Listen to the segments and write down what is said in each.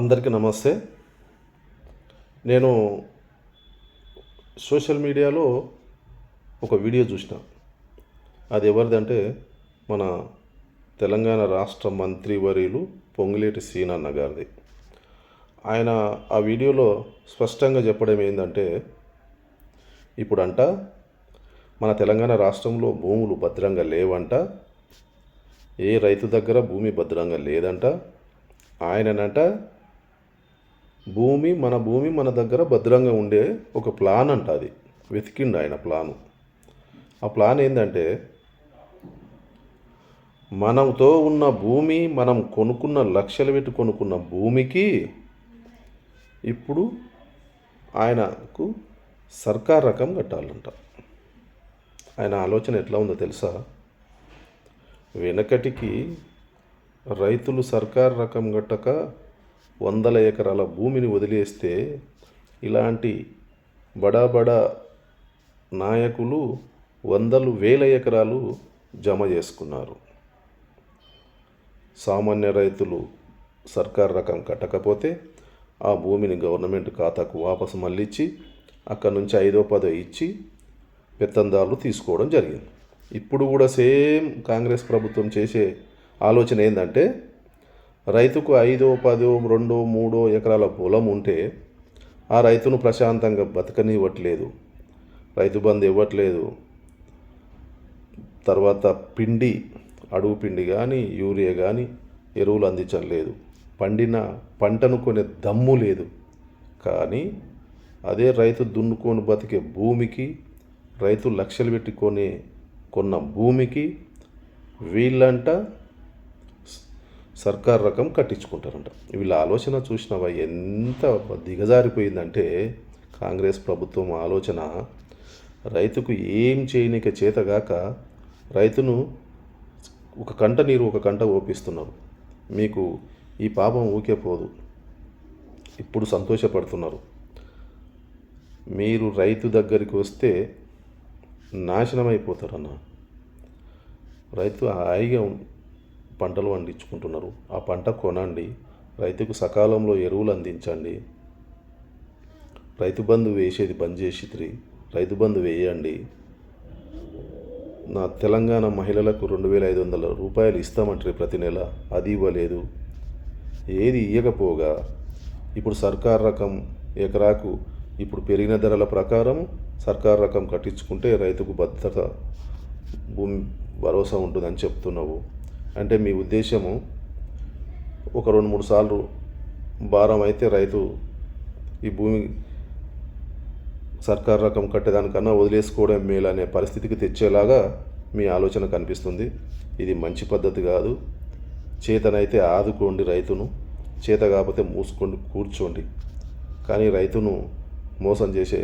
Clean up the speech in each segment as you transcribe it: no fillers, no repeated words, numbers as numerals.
అందరికీ నమస్తే. నేను సోషల్ మీడియాలో ఒక వీడియో చూసిన. అది ఎవరిదంటే మన తెలంగాణ రాష్ట్ర మంత్రివర్యులు పొంగులేటి శ్రీనన్న గారిది. ఆయన ఆ వీడియోలో స్పష్టంగా చెప్పడం ఏంటంటే, ఇప్పుడంట మన తెలంగాణ రాష్ట్రంలో భూములు భద్రంగా లేవంట, ఏ రైతు దగ్గర భూమి భద్రంగా లేదంట. ఆయననంట భూమి మన దగ్గర భద్రంగా ఉండే ఒక ప్లాన్ అంట. అది వెతికిండు ఆయన ప్లాను. ఆ ప్లాన్ ఏంటంటే, మనతో ఉన్న భూమి, మనం కొనుక్కున్న లక్షలు పెట్టి కొనుక్కున్న భూమికి ఇప్పుడు ఆయనకు సర్కార్ రకం కట్టాలంట. ఆయన ఆలోచన ఎట్లా ఉందో తెలుసా? వెనకటికి రైతులు సర్కార్ రకం కట్టక వందల ఎకరాల భూమిని వదిలేస్తే ఇలాంటి బడా నాయకులు వందలు వేల ఎకరాలు జమ చేసుకున్నారు. సామాన్య రైతులు సర్కార్ రకం కట్టకపోతే ఆ భూమిని గవర్నమెంట్ ఖాతాకు వాపసు మళ్ళించి అక్కడి నుంచి 5-10 ఇచ్చి పెత్తందారులు తీసుకోవడం జరిగింది. ఇప్పుడు కూడా సేమ్ కాంగ్రెస్ ప్రభుత్వం చేసే ఆలోచన ఏంటంటే, రైతుకు 5, 10, 2, 3 ఎకరాల పొలం ఉంటే ఆ రైతును ప్రశాంతంగా బతకనివ్వట్లేదు, రైతు బంధు ఇవ్వట్లేదు, తర్వాత అడుగు పిండి కానీ యూరియా కానీ ఎరువులు అందించడం లేదు, పండిన పంటను కొనే దమ్ము లేదు. కానీ అదే రైతు దున్నుకొని బతికే భూమికి, రైతు లక్షలు పెట్టి కొన్న భూమికి వీళ్ళంట సర్కార్ రకం కట్టించుకుంటారంట. వీళ్ళ ఆలోచన చూసినవా ఎంత దిగజారిపోయిందంటే, కాంగ్రెస్ ప్రభుత్వం ఆలోచన రైతుకు ఏం చేయనిక చేతగాక రైతును ఒక కంట నీరు ఒక కంట ఓపిస్తున్నారు. మీకు ఈ పాపం ఊకే పోదు, ఇప్పుడు సంతోషపడుతున్నారు. మీరు రైతు దగ్గరికి వస్తే నాశనం అయిపోతారన్న. రైతు హాయిగా పంటలు పండించుకుంటున్నారు. ఆ పంట కొనండి, రైతుకు సకాలంలో ఎరువులు అందించండి, రైతు బంధు వేసేది బంద్ చేసి రైతు బంధు వేయండి. నా తెలంగాణ మహిళలకు 2,500 రూపాయలు ఇస్తామంటారు ప్రతి నెల, అది ఇవ్వలేదు. ఏది ఇవ్వకపోగా ఇప్పుడు సర్కార్ రకం ఎకరాకు ఇప్పుడు పెరిగిన ధరల ప్రకారం సర్కార్ రకం కట్టించుకుంటే రైతుకు భద్రత, భూమి భరోసా ఉంటుందని చెప్తున్నావు. అంటే మీ ఉద్దేశము ఒక 2-3 సార్లు భారం అయితే రైతు ఈ భూమి సర్కార్ రకం కట్టేదానికన్నా వదిలేసుకోవడం మేలు అనే పరిస్థితికి తెచ్చేలాగా మీ ఆలోచన కనిపిస్తుంది. ఇది మంచి పద్ధతి కాదు. చేతనైతే ఆదుకోండి రైతును, చేత కాకపోతే మూసుకొని కూర్చోండి. కానీ రైతును మోసం చేసే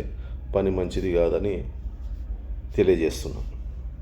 పని మంచిది కాదని తెలియజేస్తున్నాం.